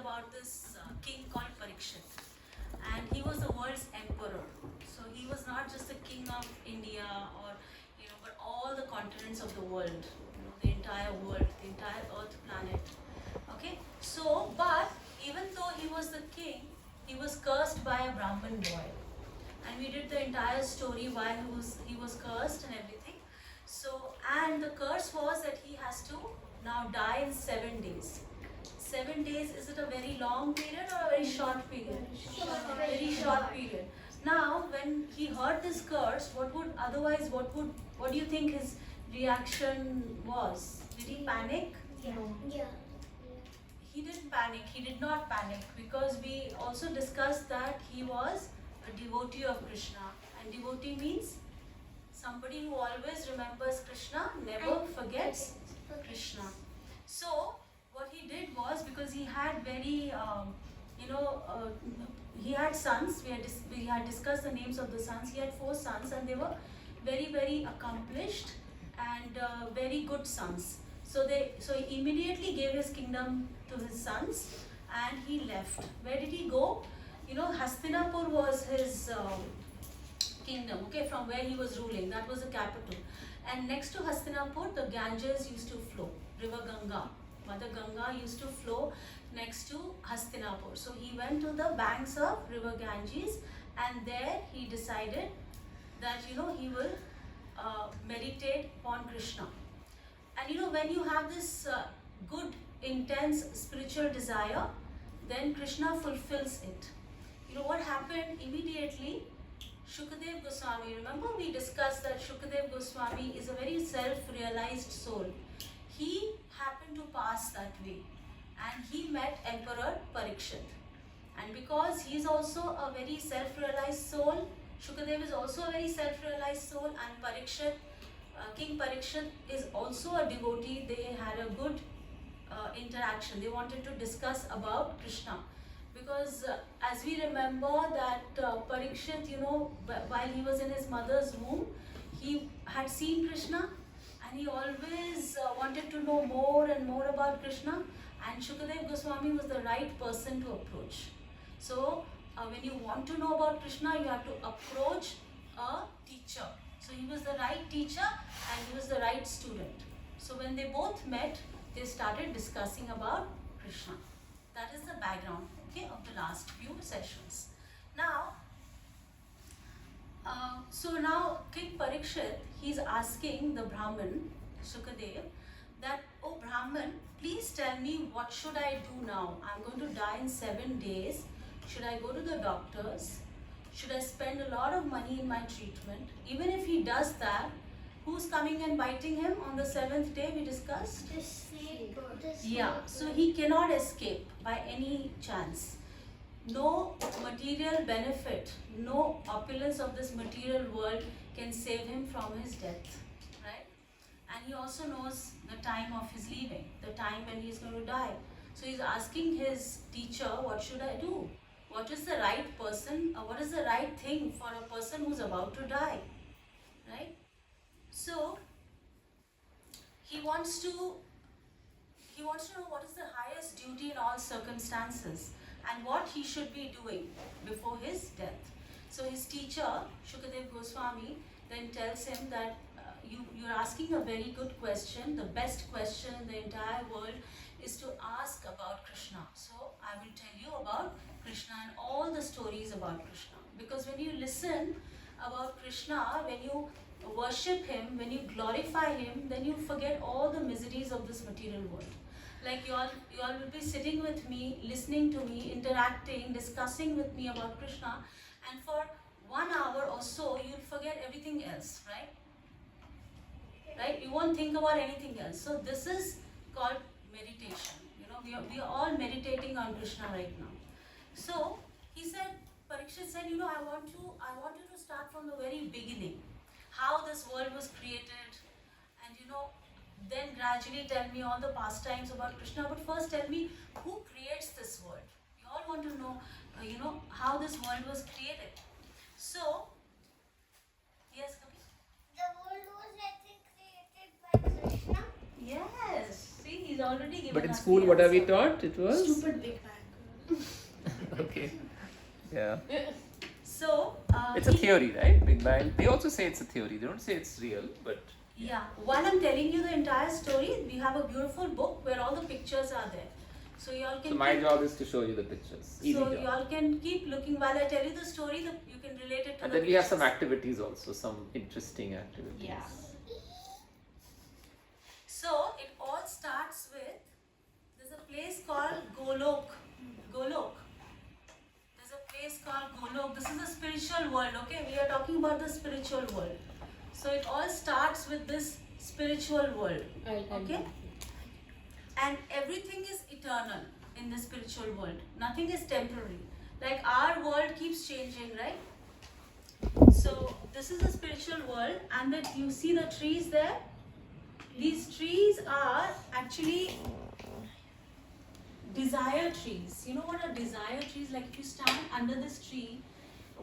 about this king called Parikshit, and he was the world's emperor. So he was not just the king of India or but all the continents of the world, the entire world, the entire Earth planet. Okay, so but even though he was the king, he was cursed by a Brahmin boy, and we did the entire story why he was cursed and everything. So, and the curse was that he has to now die in 7 days. 7 days, is it a very long period or a very short period? Very short period. Now, when he heard this curse, what do you think his reaction was? Did he panic? Yeah. He didn't panic. He did not panic, because we also discussed that he was a devotee of Krishna. And devotee means somebody who always remembers Krishna, never forgets Krishna. So what he did was, because he had very, he had sons. We had discussed the names of the sons. He had 4 sons, and they were very, very accomplished and very good sons. So he immediately gave his kingdom to his sons, and he left. Where did he go? Hastinapur was his kingdom, okay, from where he was ruling. That was the capital. And next to Hastinapur, the Ganges used to flow, river Ganga. Mother Ganga used to flow next to Hastinapur. So he went to the banks of river Ganges, and there he decided that he will meditate upon Krishna. And when you have this good, intense spiritual desire, then Krishna fulfills it. What happened immediately? Shukadev Goswami, remember we discussed that Shukadev Goswami is a very self-realized soul. He happened to pass that way, and he met Emperor Parikshit. And because he is also a very self-realized soul, Shukadev is also a very self-realized soul, and Parikshit, King Parikshit is also a devotee. They had a good interaction. They wanted to discuss about Krishna. Because as we remember that Parikshit, while he was in his mother's womb, he had seen Krishna, and he always wanted to know more and more about Krishna, and Shukadev Goswami was the right person to approach. So when you want to know about Krishna, you have to approach a teacher. So he was the right teacher, and he was the right student. So when they both met, they started discussing about Krishna. That is the background, okay, of the last few sessions. Now, so now King Parikshit, he's asking the Brahmin, Sukadev, that, oh Brahmin, please tell me, what should I do now? I'm going to die in 7 days. Should I go to the doctors? Should I spend a lot of money in my treatment? Even if he does that, who's coming and biting him on the 7th day, we discussed? The snake. Yeah, so he cannot escape by any chance. No material benefit, no opulence of this material world can save him from his death, right? And he also knows the time of his leaving, the time when he is going to die. So he's asking his teacher, what should I do? What is the right person, or what is the right thing for a person who's about to die, right? So he wants to know what is the highest duty in all circumstances and what he should be doing before his death. So his teacher, Shukadev Goswami, then tells him that you're asking a very good question. The best question in the entire world is to ask about Krishna. So I will tell you about Krishna and all the stories about Krishna. Because when you listen about Krishna, when you worship him, when you glorify him, then you forget all the miseries of this material world. Like you all will be sitting with me, listening to me, interacting, discussing with me about Krishna, and for 1 hour or so, you'll forget everything else, right? Right? You won't think about anything else. So this is called meditation. We are all meditating on Krishna right now. So he said, Parikshit said, I want you to start from the very beginning, how this world was created, and then gradually tell me all the pastimes about Krishna. But first tell me, who creates this world? We all want to know, how this world was created. So, yes, Kavi? The world was, I think, created by Krishna. Yes. See, he's already given But in us school, the what are we answer. taught? It was Stupid Big Bang. Okay. Yeah. So It's a theory, right? Big Bang. They also say it's a theory. They don't say it's real, but Yeah, while I'm telling you the entire story, we have a beautiful book where all the pictures are there. So y'all can so my keep, job is to show you the pictures. Easy so job. y'all can keep looking while I tell you the story. You can relate it to And the then we have some pictures. activities also, some interesting activities. Yeah. So it all starts with, there's a place called Golok. Golok. There's a place called Golok. This is a spiritual world, okay? We are talking about the spiritual world. So it all starts with this spiritual world, okay? And everything is eternal in the spiritual world. Nothing is temporary. Like our world keeps changing, right? So this is the spiritual world, and that you see the trees there. These trees are actually desire trees. You know what are desire trees? Like if you stand under this tree,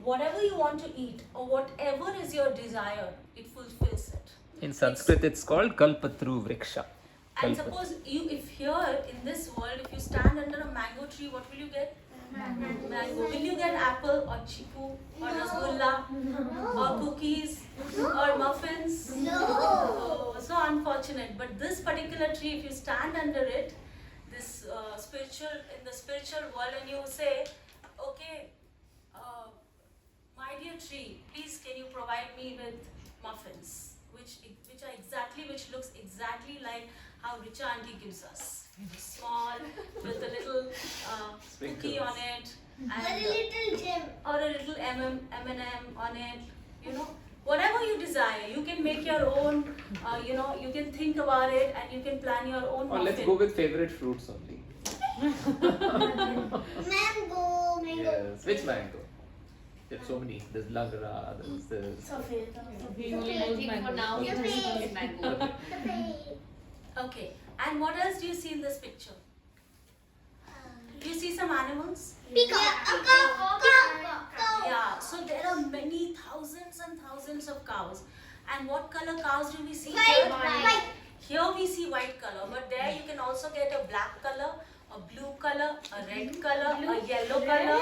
whatever you want to eat or whatever is your desire, it fulfills it. In Sanskrit, it's called Kalpatru Vriksha. And suppose if here in this world, if you stand under a mango tree, what will you get? Mango. Will you get apple or chiku or rasgulla or cookies or muffins? No. Oh, so unfortunate. But this particular tree, if you stand under it, this in the spiritual world, and you say, okay, my dear tree, please can you provide me with muffins, which looks exactly like how Richa auntie gives us. Small, with a little cookie on it, A and little gem. or a little M&M on it. You know, whatever you desire, you can make your own. You can think about it and you can plan your own. Or let's muffin. go with favorite fruits only. Mango. Yes. Which mango? There's so many. There's Lagra, there's this. We only know mango. For now, we Okay. just know mango. Okay. And what else do you see in this picture? Do you see some animals? Peacock. A cow. Yeah. So there are many thousands and thousands of cows. And what color cows do we see White. here? White. Here we see white color, but there you can also get a black color, a blue color, a red color, a yellow color.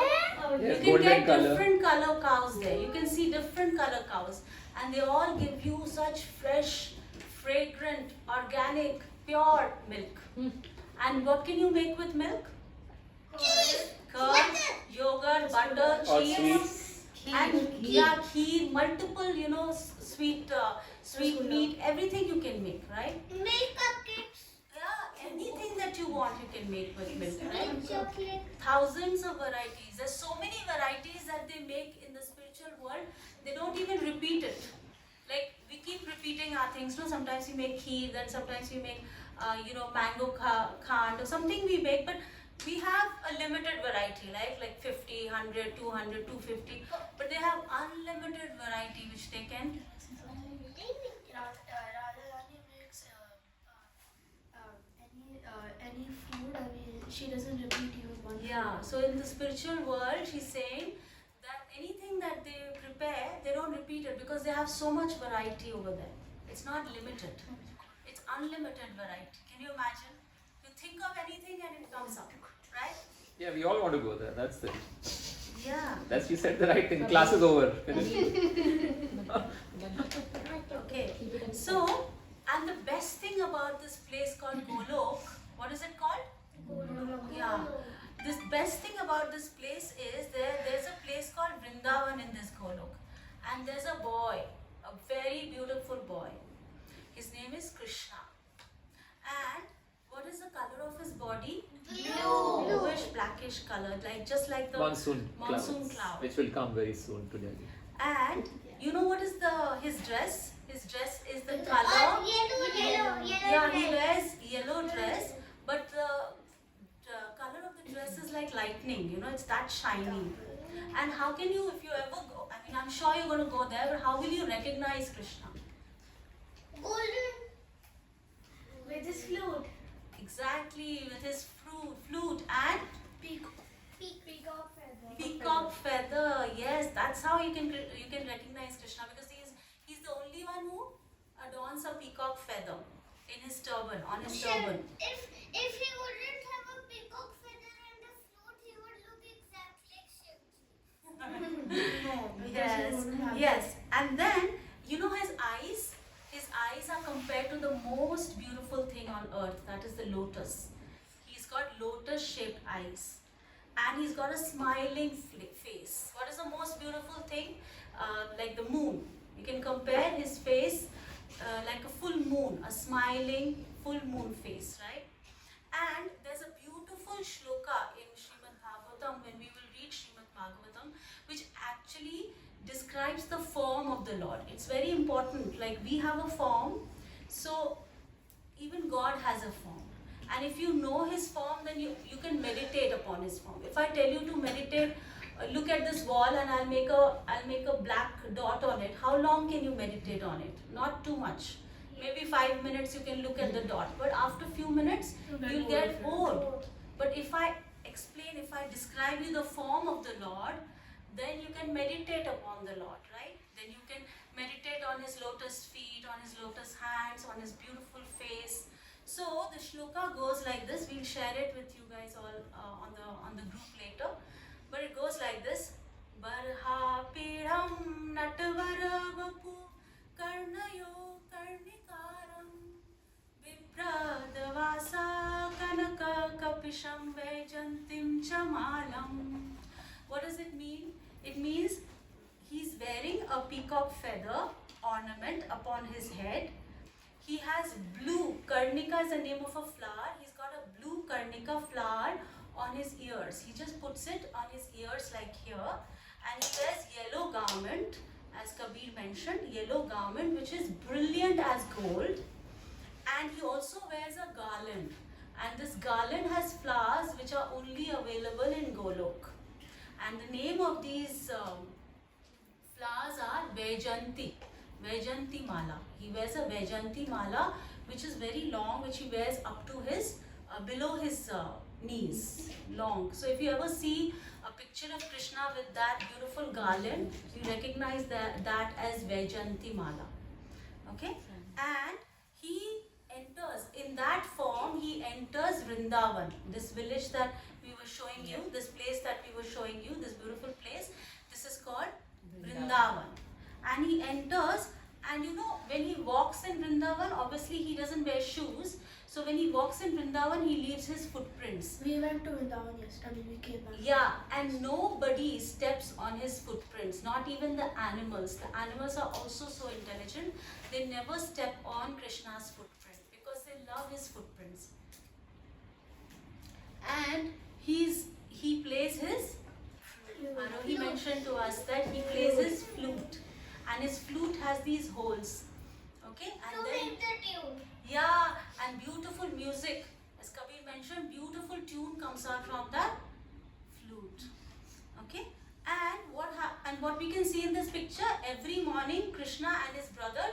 Yes, You can golden get color. different color cows there. You can see different color cows, and they all give you such fresh, fragrant, organic, pure milk. And what can you make with milk? Curd, yogurt, butter, Or cheese. sweets. And yeah, kheer, multiple, sweet meat, everything you can make, right? Milk cupcakes. Yeah, anything that you want you can make with milk, right? Milk chocolate. Thousands of varieties. There's so many varieties that they make in the spiritual world. They don't even repeat it. Like we keep repeating our things. No, sometimes we make kheer, then sometimes we make, mango khand or something we make, but we have a limited variety, like 50, 100, 200, 250. But they have unlimited variety which they can. Radharani makes any food. I mean, she doesn't repeat even one. Yeah, so in the spiritual world, she's saying that anything that they prepare, they don't repeat it because they have so much variety over there. It's not limited. It's unlimited variety. Can you imagine? You think of anything and it comes up, right? Yeah, we all want to go there. That's it. Yeah. That's you said the right thing. Class is over. Finished. Okay. So, and the best thing about this place called Golok, what is it called? Yeah. This best thing about this place is there's a place called Vrindavan in this Golok. And there's a boy, a very beautiful boy. His name is Krishna. And what is the color of his body? Blue. Bluish, blackish color, just like the Monsoon monsoon clouds, cloud. which will come very soon to Delhi. And you know what is his dress? His dress is the color. Yellow. Yeah, he wears yellow dress, but the color of the dress is like lightning, it's that shiny. And how can you, if you ever go, I mean, I'm sure you're going to go there, but how will you recognize Krishna? Golden. With his flute. Exactly, with his flute and Peacock feather. peacock feather. Yes, that's how you can recognize Krishna, because he's the only one who adorns a peacock feather in his turban, on his turban. If he wouldn't have a peacock feather and a flute, he would Yes, yes. And then, you know his eyes? His eyes are compared to the most beautiful thing on earth, that is the lotus. He's got lotus shaped eyes. And he's got a smiling face. What is the most beautiful thing? Like the moon. You can compare his face like a full moon, a smiling full moon face, right? And there's a beautiful shloka in Srimad Bhagavatam, when we will read Srimad Bhagavatam, which actually describes the form of the Lord. It's very important. Like we have a form, so even God has a form. And if you know his form, then you can meditate upon his form. If I tell you to meditate, look at this wall and I'll make a black dot on it. How long can you meditate on it? Not too much. Maybe 5 minutes you can look at the dot. But after few minutes, you'll get bored. But if I explain, if I describe you the form of the Lord, then you can meditate upon the Lord, right? Then you can meditate on his lotus feet, on his lotus hands, on his beautiful face. So the shloka goes like this. We'll share it with you guys all on the group later. But it goes like this. Barha piram natavara vapu karnayo karnikaram vipradavasa kanaka kapisham vejantim chamalam. What does it mean? It means he's wearing a peacock feather ornament upon his head. He has blue, karnika is the name of a flower. He's got a blue karnika flower on his ears. He just puts it on his ears like here. And he wears yellow garment, as Kabir mentioned, yellow garment which is brilliant as gold. And he also wears a garland. And this garland has flowers which are only available in Golok. And the name of these flowers are Vajanti. Vajanti Mala. He wears a Vajanti Mala which is very long, which he wears up to his, below his knees, long. So if you ever see a picture of Krishna with that beautiful garland, you recognize that as Vajanti Mala. Okay? And he enters, in that form, he enters Vrindavan, this village that we were showing you, this place that we were showing you, this beautiful place. This is called Vrindavan. And he enters, and you know, when he walks in Vrindavan, obviously he doesn't wear shoes. So when he walks in Vrindavan, he leaves his footprints. We went to Vrindavan yesterday, we came back. Yeah, and nobody steps on his footprints, not even the animals. The animals are also so intelligent. They never step on Krishna's footprint because they love his footprints. And he plays his, he mentioned to us that he plays his flute. And his flute has these holes. Okay? And To then, make the tune. yeah, and beautiful music. As Kabir mentioned, beautiful tune comes out from that flute. Okay? And what we can see in this picture, every morning Krishna and his brother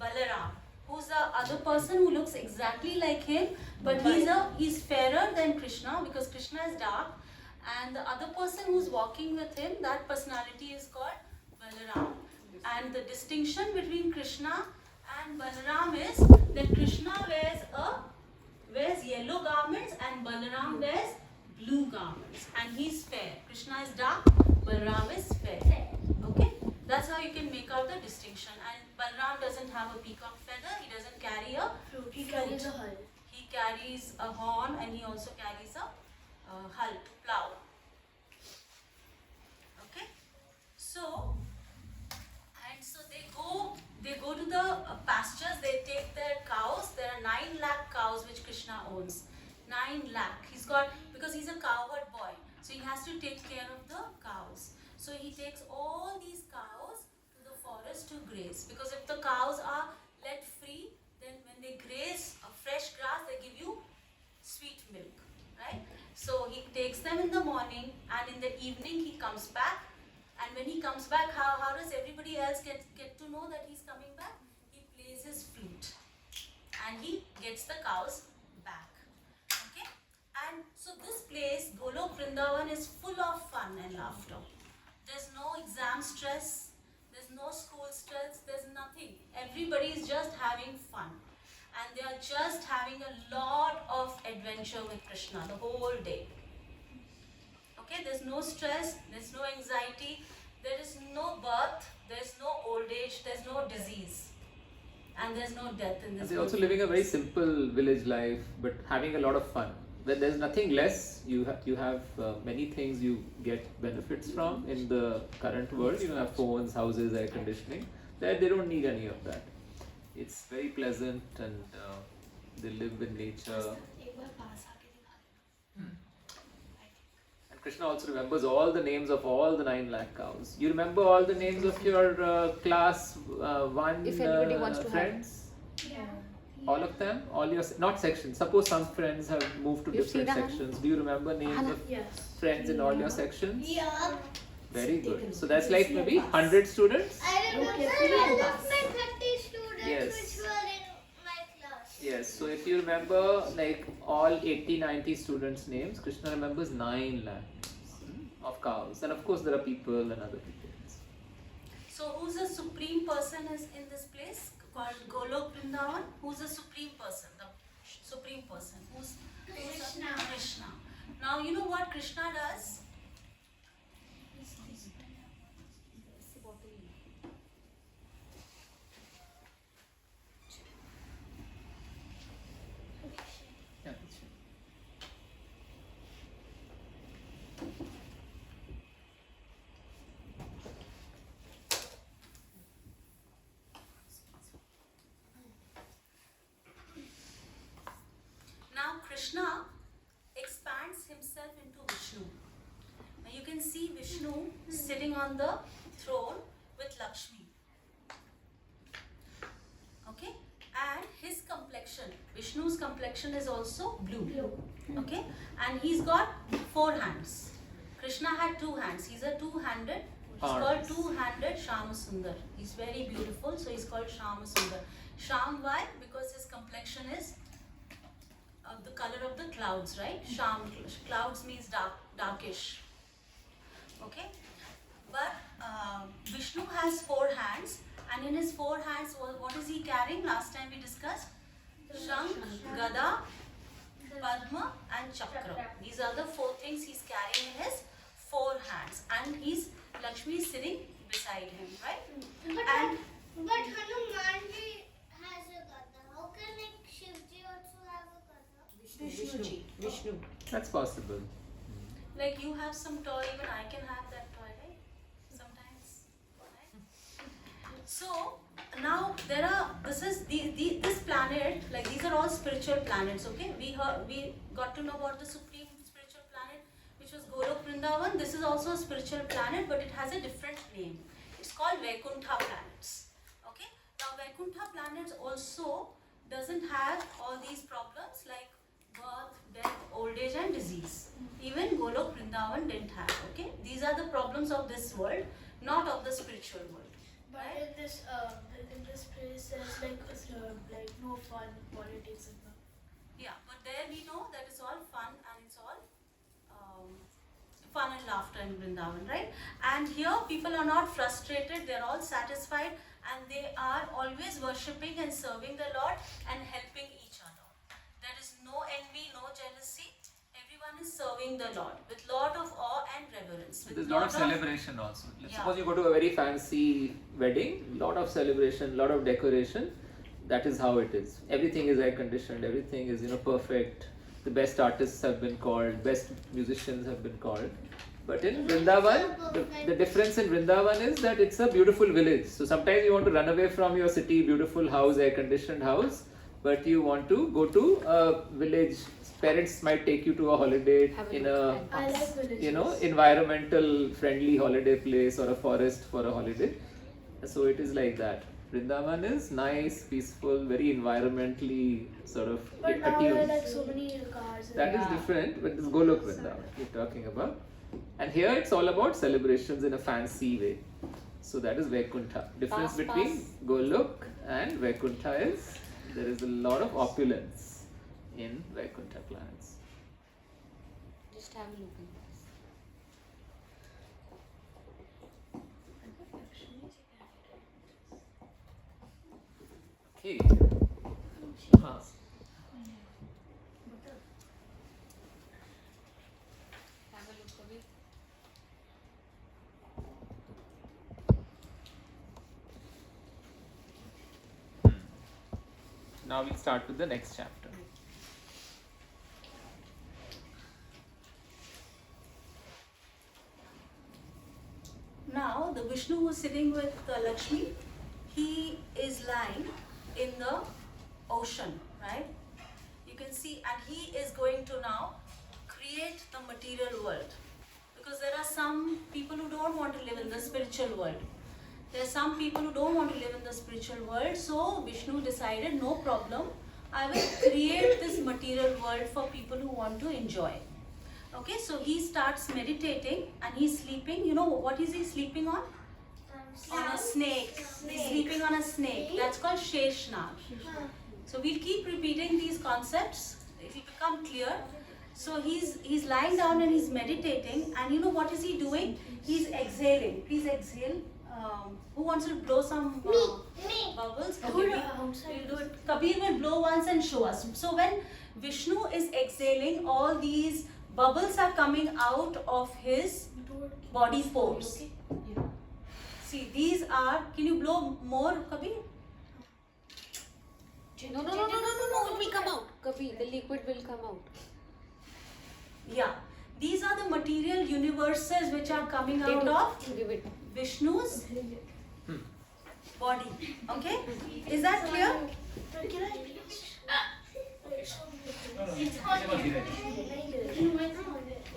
Balaram, who's the other person who looks exactly like him, but he's fairer than Krishna because Krishna is dark. And the other person who's walking with him, that personality is called Balaram. And the distinction between Krishna and Balaram is that Krishna wears yellow garments and Balaram wears blue garments. And he's fair. Krishna is dark, Balaram is fair. Okay? That's how you can make out the distinction. And Balaram doesn't have a peacock feather. He doesn't carry a flute. He carries a hull. He carries a horn and he also carries a hull to plow. Okay? So they go to the pastures, they take their cows. There are 9 lakh cows which Krishna owns. 9 lakh. Because he's a cowherd boy, so he has to take care of the cows. So he takes all these cows to the forest to graze. Because if the cows are let free, then when they graze fresh grass, they give you sweet milk, right? So he takes them in the morning, and in the evening he comes back. And when he comes back, how does everybody else get to know that he's coming back? He plays his flute and he gets the cows back. Okay? And so this place, Golok Vrindavan, is full of fun and laughter. There's no exam stress, there's no school stress, there's nothing. Everybody is just having fun. And they are just having a lot of adventure with Krishna the whole day. Okay, there's no stress, there's no anxiety. there is no birth, there's no old age, there's no disease, and there's no death in this And they're world. also living a very simple village life, but having a lot of fun. When there's nothing less, you have many things you get benefits from in the current world. You have phones, houses, air conditioning. There they don't need any of that. It's very pleasant, and they live with nature. एक बार पास आके दिखा देना. And Krishna also remembers all the names of all the 9 lakh cows. You remember all the names of your class 1 If anybody wants to have. friends? Yeah. All of them? All your not sections. Suppose some friends have moved to You've different seen Hannah? sections. Do you remember names of Yes. friends in all your sections? Yeah. Very good. So that's like maybe 100 students? I remember all of my 30 students Yes. which were in my class. Yes. So if you remember like all 80, 90 students' names, Krishna remembers 9 lakh names of cows. And of course there are people and other people. So who's the supreme person is in this place called Golok Vrindavan? Who's the supreme person? The supreme person. Who's Krishna. Krishna. Now you know what Krishna does? Yeah, that's right. Now Krishna expands himself into Vishnu. Now you can see Vishnu sitting on the throne with Lakshmi. Okay? And his complexion, Vishnu's complexion is also blue. Okay? And he's got 4 hands. Krishna had 2 hands. He's a two-handed. He's called Arms. two-handed Shamasundar. He's very beautiful, so he's called Shamasundar. Sham, why? Because his complexion is the color of the clouds, right? Sham, clouds means darkish. Okay? But Vishnu has 4 hands, and in his 4 hands, what is he carrying? Last time we discussed Shankh, Gada, Padma, and Chakra. These are the 4 things he's carrying in his 4 hands, and Lakshmi is sitting beside him, right? And But Hanumanji has a gada. How can like Shivji also have a gada? Vishnu. That's possible. like you have some toy, even I can have that toy, right? Sometimes. Right? So now there are this planet, like these are all spiritual planets, okay? We got to know about the supreme spiritual planet, which was Golok Vrindavan. This is also a spiritual planet, but it has a different name. It's called Vaikuntha planets. Okay? Now Vaikuntha planets also doesn't have all these problems like birth, death, old age and disease. Even Golok Vrindavan didn't have, okay? These are the problems of this world, not of the spiritual world. But in this place, there's like no fun, politics and all. Yeah, but there we know that it's all fun and it's all fun and laughter in Vrindavan, right? And here people are not frustrated, they're all satisfied and they are always worshipping and serving the Lord and helping each other. There is no envy, no jealousy. Everyone is serving the Lord with lot of awe and reverence. With There's a lot of celebration also. Yeah. Suppose you go to a very fancy wedding, lot of celebration, lot of decoration. That is how it is. Everything is air conditioned. Everything is perfect. The best artists have been called. Best musicians have been called. But in Vrindavan, the difference in Vrindavan is that it's a beautiful village. So sometimes you want to run away from your city, beautiful house, air conditioned house, but you want to go to a village. Parents might take you to a holiday Have a in look a and I like villages. environmental friendly holiday place or a forest for a holiday. So it is like that. Vrindavan is nice, peaceful, very environmentally sort of But now there are attuned. like so many cars. and- That is different, but this Golok Vrindavan we're talking about. And here it's all about celebrations in a fancy way. So that is Vaikuntha. Difference Pass, between pass. Golok and Vaikuntha is there is a lot of opulence in Vaikuntha planets. Just have a look in this. Okay. Huh. Have a look of it. now we'll start with the next chapter. Now the Vishnu who is sitting with Lakshmi, he is lying in the ocean, right? You can see, and he is going to now create the material world. Because there are some people who don't want to live in the spiritual world. There are some people who don't want to live in the spiritual world. So Vishnu decided, no problem, I will create this material world for people who want to enjoy. Okay, so he starts meditating and he's sleeping. You know what is he sleeping on? On a snake. He's sleeping on a snake. That's called Sheshnag. So we'll keep repeating these concepts. It will become clear. So he's lying down and he's meditating, and you know what is he doing? He's exhaling. Please exhale. Who wants to blow some bubbles? Okay, we'll do it. Kabir will blow once and show us. So when Vishnu is exhaling, all these bubbles are coming out of his body pores. See, these are. Can you blow more, Kabir? No, it will come out. Kabir, the liquid will come out. Yeah. These are the material universes which are coming out of Give it. Vishnu's body. Okay? Is that clear? Can I please?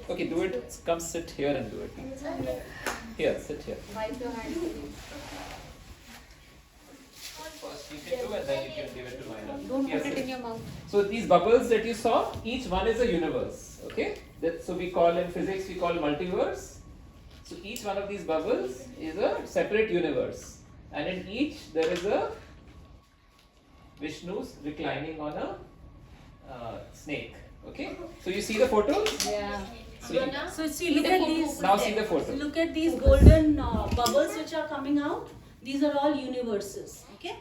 Okay, do it. Come sit here and do it. Here, sit here. Wipe your hands. First you can do and then you can give it to Myra. Don't Yes, put it yes. in your mouth. So these bubbles that you saw, each one is a universe. Okay? So we call in physics, we call multiverse. So each one of these bubbles is a separate universe. And in each there is a Vishnu's reclining on a snake. Okay? So you see the photos? Yeah. So see, look at these. Now see the photo. Look at these golden bubbles which are coming out. These are all universes. Okay?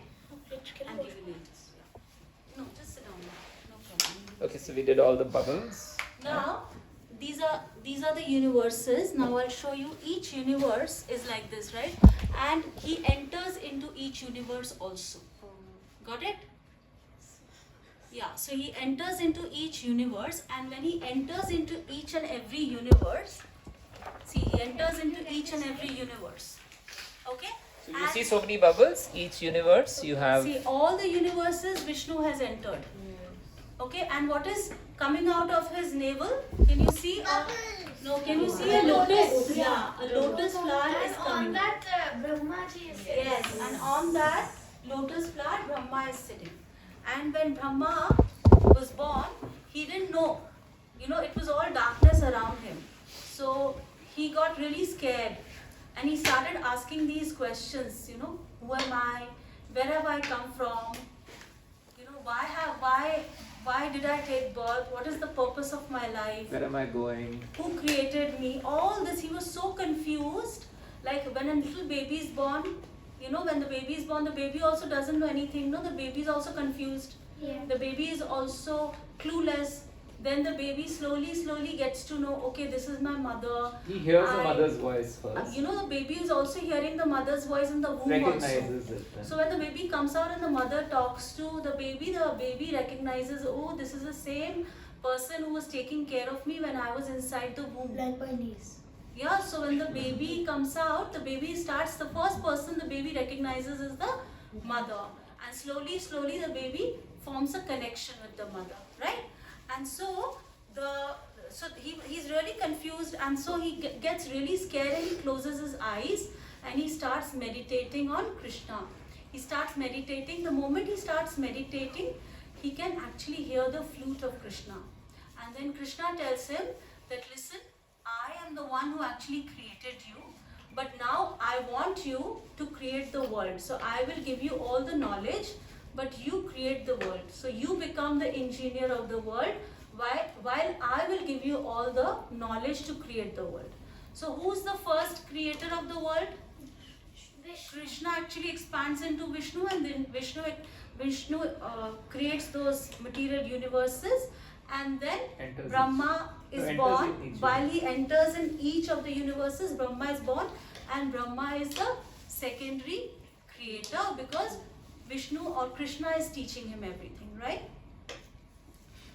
I'm giving you this. No, just sit down. No problem. Okay, so we did all the bubbles. Now, these are the universes. Now I'll show you. Each universe is like this, right? And he enters into each universe also. Got it? Yeah, so he enters into each universe, and when he enters into each and every universe, see, he enters into each and every universe. Okay? So you see so many bubbles, each universe you have. See, all the universes Vishnu has entered. Okay, and what is coming out of his navel? Can you see? No, can you see a lotus? Yeah, a lotus flower is coming. On that, Brahmaji is sitting. Yes, and on that lotus flower, Brahma is sitting. And when Brahma was born, he didn't know. You know, it was all darkness around him. So he got really scared. And he started asking these questions, you know, who am I? Where have I come from? You know, why did I take birth? What is the purpose of my life? Where am I going? Who created me? All this, he was so confused. Like when a little baby is born, you know, when the baby is born, the baby also doesn't know anything. No, the baby is also confused. Yeah. The baby is also clueless. Then the baby slowly gets to know, okay, this is my mother. He hears the mother's voice first. You know, the baby is also hearing the mother's voice in the womb Recognizes also. it. So when the baby comes out and the mother talks to the baby recognizes, oh, this is the same person who was taking care of me when I was inside the womb. Like my niece. Yeah, so when the baby comes out, the baby starts, the first person the baby recognizes is the mother. And slowly the baby forms a connection with the mother, right? And so he's really confused, and so he gets really scared and he closes his eyes and he starts meditating on Krishna. He starts meditating. The moment he starts meditating, he can actually hear the flute of Krishna. And then Krishna tells him that, listen, I am the one who actually created you, but now I want you to create the world. So I will give you all the knowledge, but you create the world. So you become the engineer of the world, while I will give you all the knowledge to create the world. So who's the first creator of the world? Krishna actually expands into Vishnu, and then Vishnu creates those material universes, and then Enters Brahma each. is Enters born. in each While he enters in each of the universes, Brahma is born, and Brahma is the secondary creator because Vishnu or Krishna is teaching him everything. right?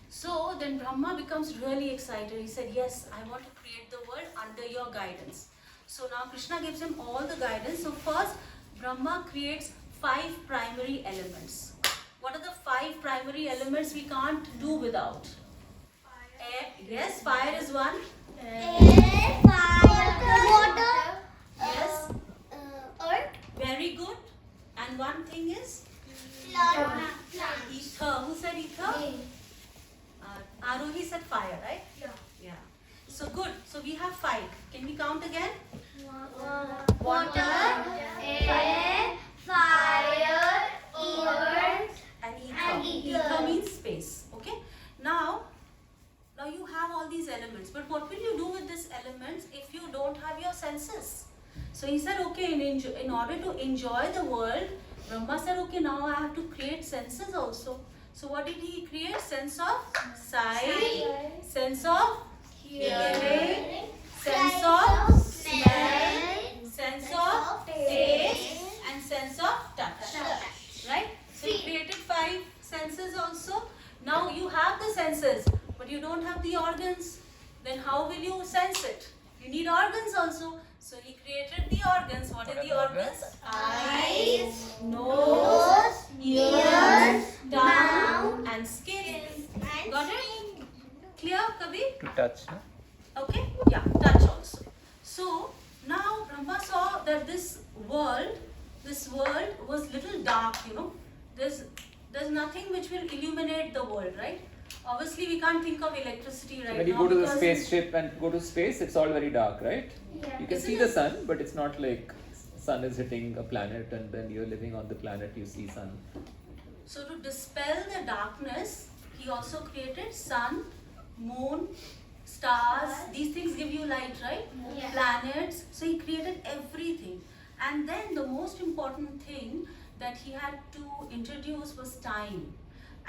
So then Brahma becomes really excited. He said, yes, I want to create the world under your guidance. So now Krishna gives him all the guidance. So first, Brahma creates 5 primary elements. What are the 5 primary elements we can't do without? Air. Yes, fire is one. Air, fire, water, Yes, earth, very good. And one thing is plant. ether. Who said ether? Arohi said fire, right? Yeah. So good. So we have 5. Can we count again? Water, air, fire, earth, And ether. And ether. Ether means space. Okay. Now you have all these elements. But what will you do with these elements if you don't have your senses? So he said, okay, in order to enjoy the world, Brahma said, okay, now I have to create senses also. So what did he create? Sense of sight, sense of hearing, sense of smell, sense of taste, and sense of touch. Right? So he created 5 senses also. Now you have the senses, but you don't have the organs. Then how will you sense it? You need organs also. So he created the organs. What are the organs? Eyes, nose, ears, tongue, and skin. Got it? Clear, Kabir? To touch, no? Okay? Yeah, touch also. So now Brahma saw that this world was little dark, There's nothing which will illuminate the world, right? Obviously, we can't think of electricity right When you now. go to the because- spaceship and go to space, it's all very dark, right? You can Isn't see the it? sun, but it's not like sun is hitting a planet and then you're living on the planet, you see sun. So to dispel the darkness, he also created sun, moon, stars. These things give you light, right? Yeah. Planets. So he created everything. And then the most important thing that he had to introduce was time.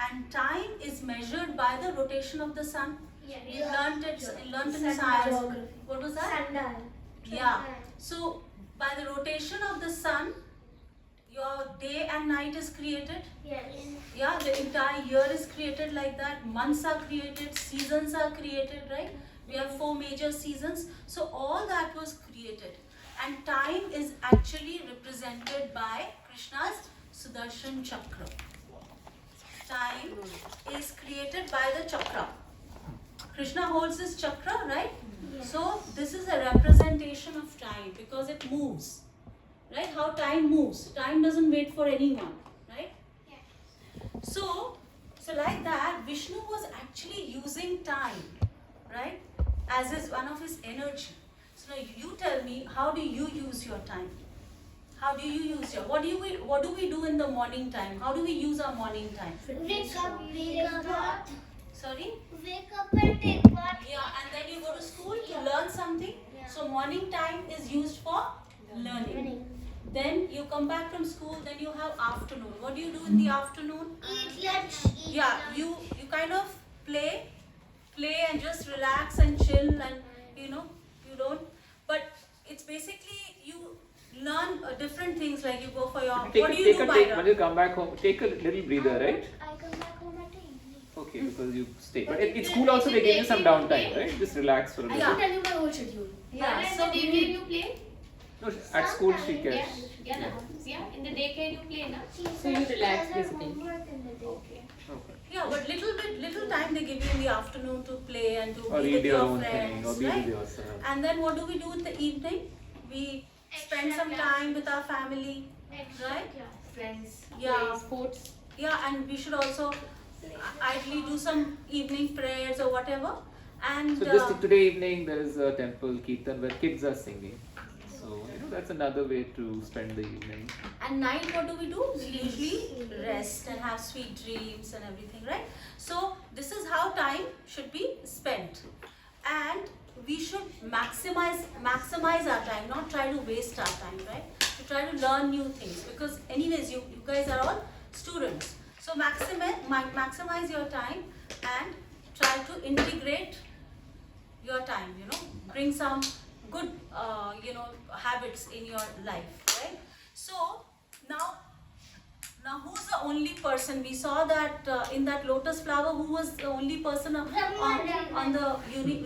And time is measured by the rotation of the sun. We learned in science. What was that? Sundial. Yeah. So by the rotation of the sun, your day and night is created. Yes. Yeah, the entire year is created like that. Months are created, seasons are created, right? We have 4 major seasons. So all that was created. And time is actually represented by Krishna's Sudarshan Chakra. Time is created by the chakra. Krishna holds this chakra, right? So this is a representation of time because it moves. Right? How time moves. Time doesn't wait for anyone, right? So like that, Vishnu was actually using time, right? As one of his energy. So now you tell me, how do you use your time? How do you use your, what do we do in the morning time? How do we use our morning time? Wake up, take a bath. Sorry? Wake up and take bath. Yeah, and then you go to school to learn something. So morning time is used for learning. Then you come back from school, then you have afternoon. What do you do in the afternoon? Eat lunch. Yeah, you kind of play and just relax and chill and you don't, but it's basically you learn different things, like you go for your, what do you do, Myra? When you come back home, take a little breather, right? I come back home at evening. Okay, because you stay. But in school also they give you some downtime, right? Just relax for a I little. can tell you my whole schedule. Yeah, In so the day can you play? No, at school she Yeah, cares. yeah, yeah. In the day can you play, na? So you relax basically. Homework in the day. Okay. Okay. Yeah, but little time they give you in the afternoon to play and to Or be read with your your own friends, thing, or be right? with yourself. And then what do we do in the evening? We spend some time with our family, right? Friends, Yeah. play, sports. Yeah, and we should also ideally do some evening prayers or whatever. And So this today evening there is a temple kirtan where kids are singing. So that's another way to spend the evening. and night, what do we do? We usually rest and have sweet dreams and everything, right? So this is how time should be spent, and we should maximize our time, not try to waste our time, right? To try to learn new things, because anyways you guys are all students. So maximize your time and try to integrate your time, bring some good habits in your life, right? So now Now, who's the only person? We saw that in that lotus flower, who was the only person on the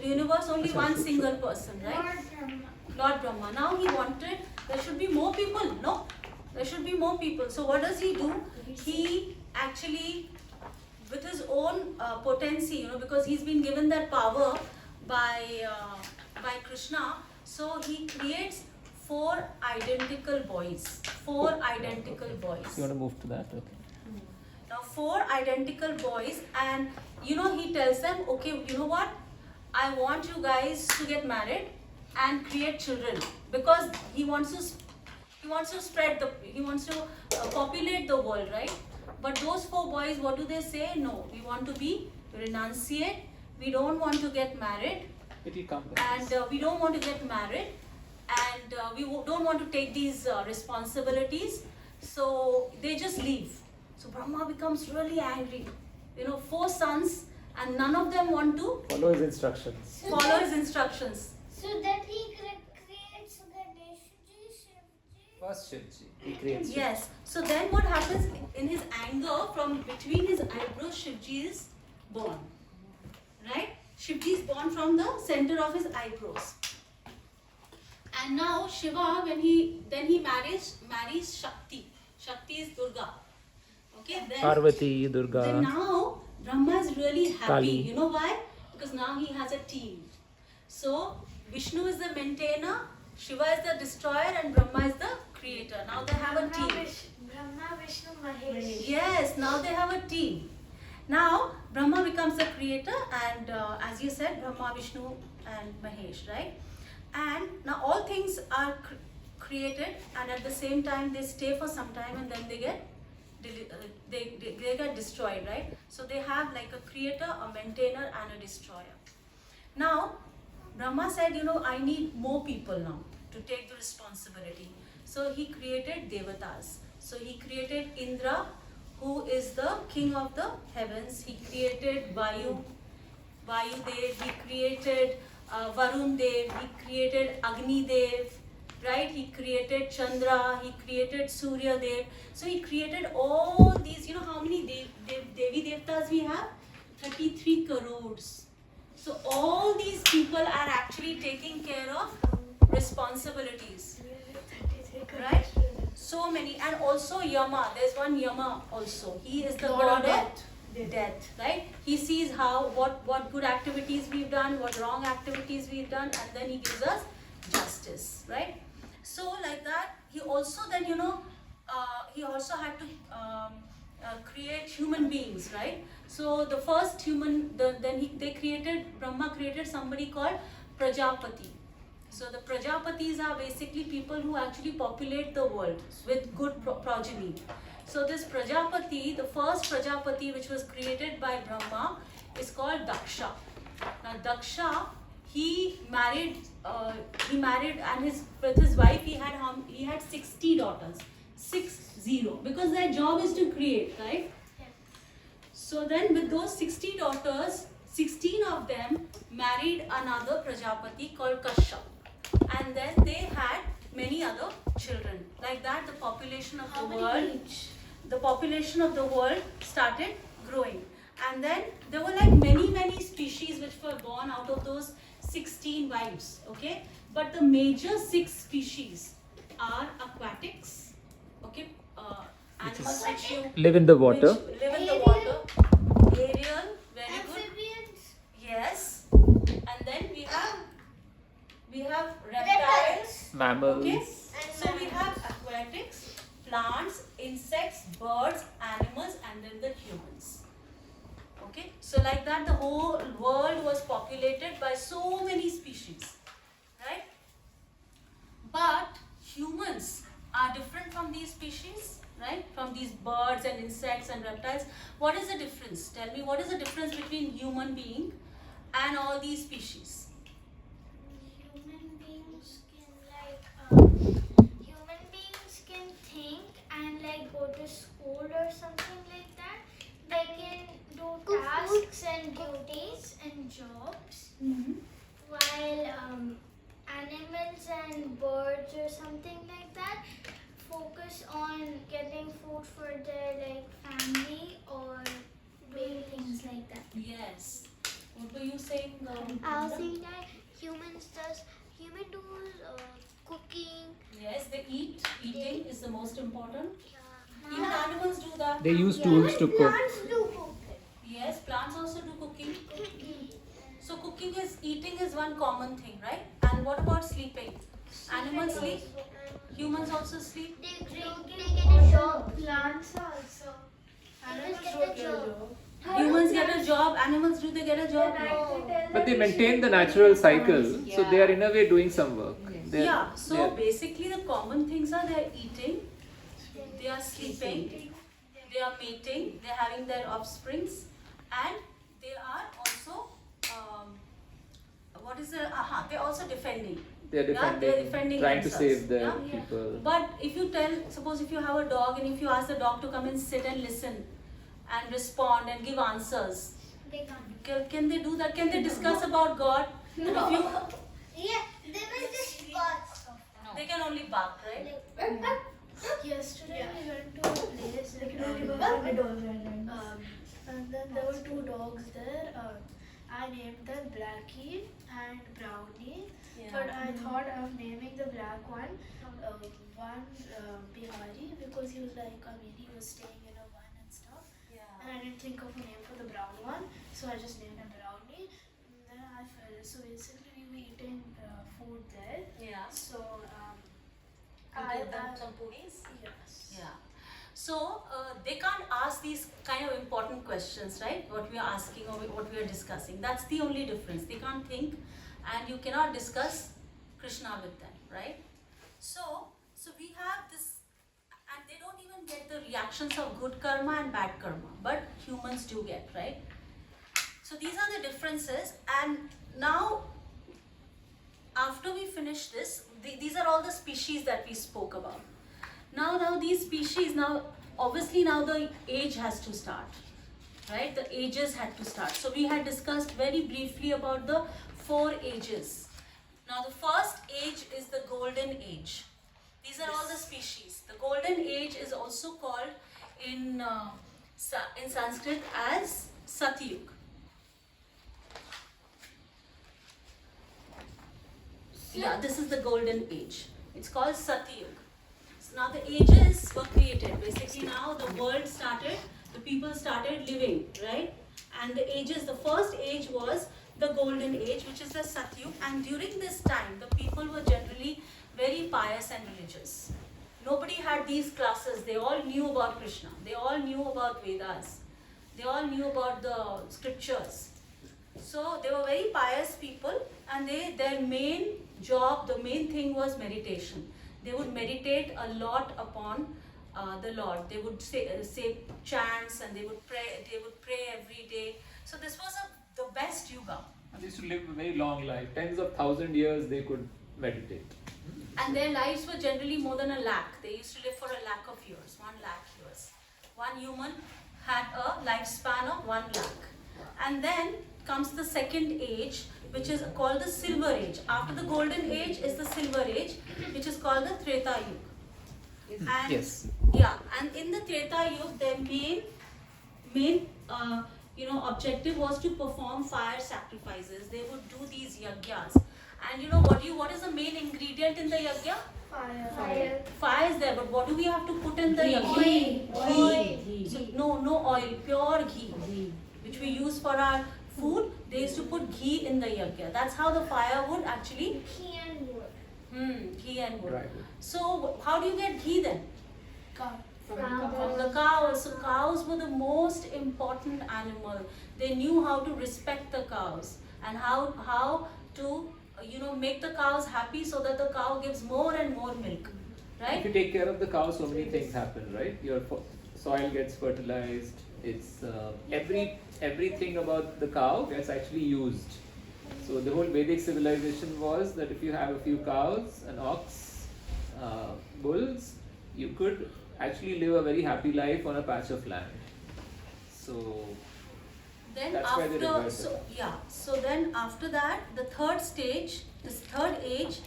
universe? Only one single person, right? Lord Brahma. Now he wanted there should be more people. No, there should be more people. So what does he do? He actually, with his own potency, because he's been given that power by Krishna. So he creates 4 identical boys. 4 identical boys. You want to move to that? Okay. Now 4 identical boys, and he tells them, okay, you know what? I want you guys to get married and create children, because he wants to populate the world, right? But those 4 boys, what do they say? No, we want to be renunciate. We don't want to get married. It will come back. And we don't want to get married, and we don't want to take these responsibilities, so they just leave. So Brahma becomes really angry. 4 sons, and none of them want to Follow his instructions. follow his instructions. So that he creates Ganeshji, Shivji. First Shivji. He creates Shivji. Yes. So then what happens? In his anger, from between his eyebrows, Shivji is born. Right? Shivji is born from the center of his eyebrows. And now Shiva, when he marries Shakti. Shakti is Durga. Okay, then Parvati, Durga. Then now Brahma is really happy. Kali. You know why? Because now he has a team. So Vishnu is the maintainer, Shiva is the destroyer, and Brahma is the creator. Now they have a team. Brahma, Vishnu, Mahesh. Yes, now they have a team. Now Brahma becomes the creator, and as you said, Brahma, Vishnu, and Mahesh, right? And now all things are created, and at the same time they stay for some time, and then they get destroyed, right? So they have like a creator, a maintainer, and a destroyer. Now Brahma said, I need more people now to take the responsibility. So he created Devatas. So he created Indra, who is the king of the heavens. He created Vayu Dev. He created Varun Dev. He created Agni Dev. Right? He created Chandra. He created Surya Dev. So he created all these. How many Devi Devtas we have? 33 crores. So all these people are actually taking care of responsibilities, right? So many, and also Yama. There's one Yama also. He is the god of death, right? He sees what good activities we've done, what wrong activities we've done, and then he gives us justice, right? So like that, he also then he also had to create human beings, right? So the first human, Brahma created somebody called Prajapati. So the Prajapatis are basically people who actually populate the world with good progeny. So this Prajapati, the first Prajapati which was created by Brahma, is called Daksha. Now Daksha, he married, and with his wife he had 60 daughters. 60, because their job is to create, right? So then with those 60 daughters, 16 of them married another Prajapati called Kashyap. And then they had many other children. Like that, the population of the world started growing. And then there were like many species which were born out of those 16 wives, okay? But the major 6 species are aquatics, okay? Animals which Live in the water. Aerial, very good. Amphibians. Yes. And then we have reptiles. Mammals. Okay. So we have aquatics, plants, insects, birds, animals, and then the humans. Okay. So like that, the whole world was populated by so many species, right? But humans are different from these species, right? From these birds and insects and reptiles. What is the difference? Tell me, what is the difference between human being and all these species? Human beings can think and like go to school or something like that. They can do tasks and duties and jobs, while animals and birds or something like that focus focus on getting food for their like family or doing things like that. Yes. What were you saying? I was Brinda? saying that human do cooking. Yes, they eat. Eating is the most important. Even animals do that. They use tools to cook. Plants do cook. Yes, plants also do cooking. So eating is one common thing, right? And what about sleeping? Animals sleep. Humans also sleep. They get a job. Plants also. Animals don't get a job. Humans get a job. Animals do they get a job? No. But they maintain the natural cycle, so they are in a way doing some work. They're- Yeah. So they're- basically, the common things are they are eating, they are sleeping, they are mating, they are having their offsprings, and they are also they're also defending. they're Yeah, they're defending trying to themselves. save the Yeah. people. But if you suppose if you have a dog and if you ask the dog to come and sit and listen and respond and give answers, They can't. can they do that? Can they discuss about God? And if you, Yeah, they will just spots. they can only bark, right? Yesterday we went to a place and then there were two dogs there. I named them Blackie and Brownie, but I thought of naming the black one Bihari because he was like, he was staying in a van and stuff. And I didn't think of a name for the brown one, so I just named him Brownie. And then so basically we were eating food there. Yeah. So You gave them some puris? yes. Yeah. So they can't ask these kind of important questions, right? What we are asking or what we are discussing. That's the only difference. They can't think, and you cannot discuss Krishna with them, right? So we have this, and they don't even get the reactions of good karma and bad karma, but humans do get, right? So these are the differences, and now after we finish this, these are all the species that we spoke about. Now these species, obviously the age has to start, right? The ages had to start. So we had discussed very briefly about the 4 ages. Now the first age is the golden age. These are all the species. The golden age is also called in Sanskrit as Satyug. Yeah, this is the golden age. It's called Satyug. So now the ages were created. Basically now the world started, the people started living, right? And the ages, the first age was the golden age, which is the Satyug. And during this time, the people were generally very pious and religious. Nobody had these classes. They all knew about Krishna. They all knew about Vedas. They all knew about the scriptures. So they were very pious people, and their main job, the main thing was meditation. They would meditate a lot upon the Lord. They would say chants, and they would pray. They would pray every day. So this was the best yuga. And they used to live a very long life. Tens of thousand years they could meditate. And their lives were generally more than 1,00,000. They used to live for 1,00,000 of years, 1,00,000 years. One human had a lifespan of 1,00,000. And then comes the second age, which is called the silver age. After the golden age is the silver age, which is called the Treta Yuga. And Yes. yeah, and in the Treta Yuga, their main objective was to perform fire sacrifices. They would do these yagyas. And what is the main ingredient in the yagya? Fire. Fire is there, but what do we have to put in the yagya? Ghee. So, no oil, pure ghee, which we use for our food. They used to put ghee in the yagya. That's how the fire would actually. Ghee and wood. Ghee and wood. Right. So how do you get ghee then? Cow. From the cows. So cows were the most important animal. They knew how to respect the cows and how to make the cows happy so that the cow gives more and more milk, If right? you take care of the cow, so many things happen, right? Your soil gets fertilized. It's everything about the cow gets actually used. So the whole Vedic civilization was that if you have a few cows, an ox, bulls, you could actually live a very happy life on a patch of land. So Then That's why they reversed so then after that, the third stage, this third age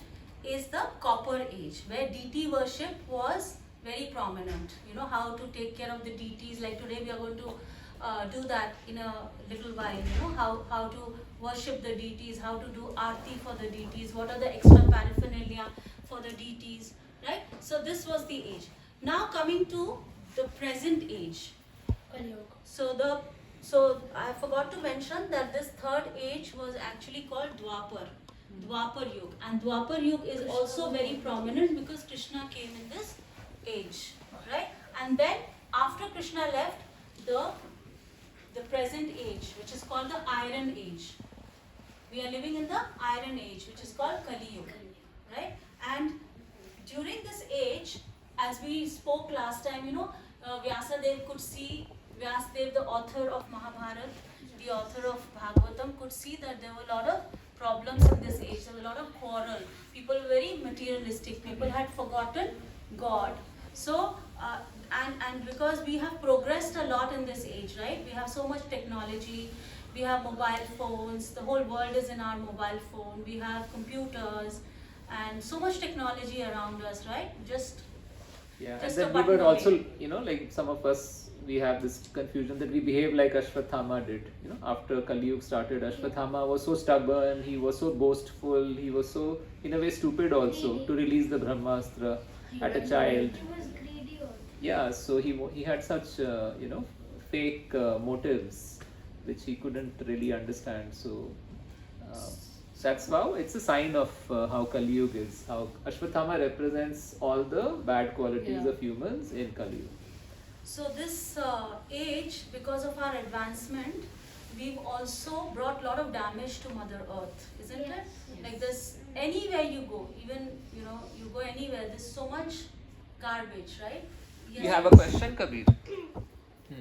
is the copper age, where deity worship was very prominent. You know, how to take care of the deities. Like today we are going to do that in a little while. You know, how to worship the deities, how to do aarti for the deities, what are the extra paraphernalia for the deities, right? So this was the age. Now coming to the present age. So I forgot to mention that this third age was actually called Dwapar Yuga, and Dwapar Yuga is also very prominent because Krishna came in this age, right? And then after Krishna left, the present age, which is called the Iron Age. We are living in the Iron Age, which is called Kali Yuga, right? And during this age, as we spoke last time, you know, Vyasadev could see, Vyasadev, the author of Mahabharata, the author of Bhagavatam, could see that there were a lot of problems in this age. There was a lot of quarrel. People were very materialistic. People had forgotten God. So, and because we have progressed a lot in this age, right? We have so much technology. We have mobile phones. The whole world is in our mobile phone. We have computers and so much technology around us, right? Yeah, Just and a then we button were away. also, you know, like some of us, we have this confusion that we behave like Ashwathama did. You know, after Kali Yuga started, Ashwathama was so stubborn, he was so boastful, he was so, in a way, stupid also to release the Brahmastra at a child. He was greedy also. Yeah, so he had such, you know, fake motives which he couldn't really understand. So that's how it's a sign of how Kali Yuga is. How Ashwathama represents all the bad qualities of humans in Kali Yuga. So this age, because of our advancement, we've also brought a lot of damage to Mother Earth, isn't it? Like this, anywhere you go, even, you know, you go anywhere, there's so much garbage, right? Yes. You have a question, Kabir?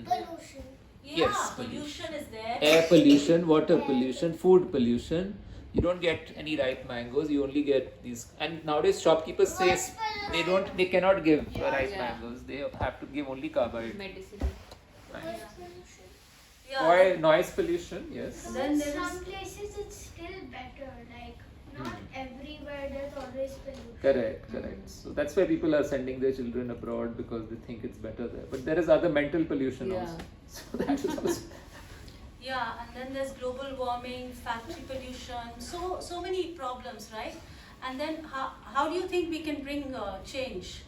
Pollution. Yeah, Yes, pollution is there. Air pollution, water pollution, food pollution. You don't get any ripe mangoes. You only get these. And nowadays, shopkeepers say they cannot give ripe mangoes. They have to give only carbide. Medicine. Right. Yeah. Oil, noise pollution, yes. Then there Some is, places it's still better. Like not everywhere there's always pollution. Correct. So that's why people are sending their children abroad because they think it's better there. But there is other mental pollution also. So that is also. yeah, and then there's global warming, factory pollution, so many problems, right? And then how do you think we can bring change?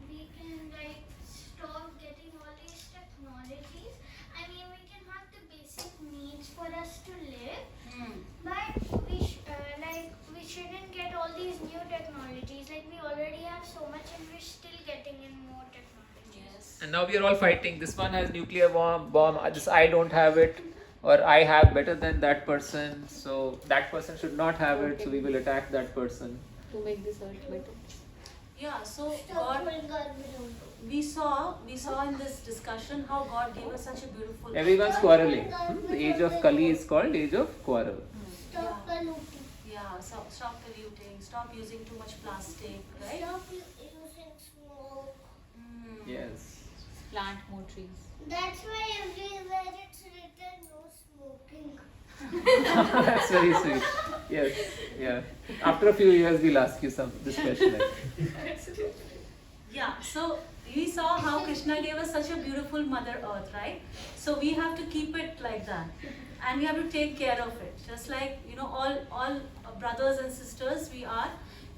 We can like stop getting all these technologies. I mean, we can have the basic needs for us to live, but we shouldn't get all these new technologies. Like we already have so much, and we're still getting in more technologies. Yes. And now we are all fighting. This one has nuclear bomb. This I don't have it, or I have better than that person. So that person should not have it. So we will attack that person. To make this earth better. Yeah, so Stop God, pulling our below. we saw in this discussion how God gave us such a beautiful. Everyone's quarreling. The age of Kali is called age of quarrel. Stop polluting. Yeah, so stop polluting, stop using too much plastic, right? Stop using smoke. Yes. Plant more trees. That's why everywhere it's written no smoking. That's very sweet. Yes. Yeah. After a few years, we'll ask you this question. Yeah, so we saw how Krishna gave us such a beautiful Mother Earth, right? So we have to keep it like that, and we have to take care of it. Just like, you know, all brothers and sisters we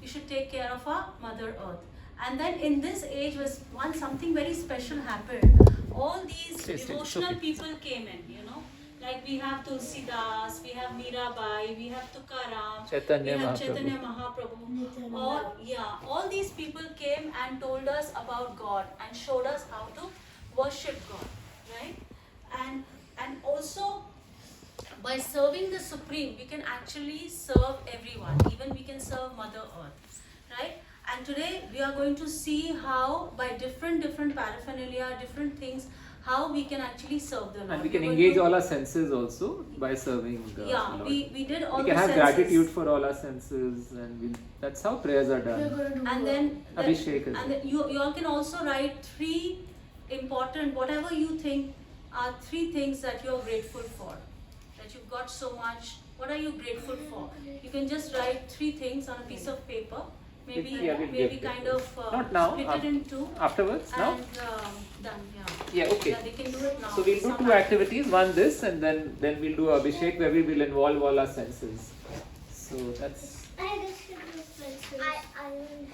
should take care of our Mother Earth. And then in this age was something very special happened. All these devotional people came in, you know. Like we have Tulsidas, we have Mirabai, we have Tukaram, Chaitanya we have Mahaprabhu. Chaitanya Mahaprabhu. All these people came and told us about God and showed us how to worship God, right? And also by serving the Supreme, we can actually serve everyone. Even we can serve Mother Earth, right? And today we are going to see how by different paraphernalia, different things, how we can actually serve the Lord. And we can We're going engage to- all our senses also by serving the Yeah, Lord. we did all We the can have senses. gratitude for all our senses, and that's how prayers are done. And then Abhishek as and then you all can also write 3 important, whatever you think are 3 things that you're grateful for, that you've got so much. What are you grateful for? You can just write 3 things on a piece of paper maybe Yeah, we'll maybe give kind it. of Not now, split it in two afterwards, now? and done. Yeah, okay. Yeah, they can do it now. So we'll do Some two activities, one this and then we'll do Abhishek where we will involve all our senses. So that's I will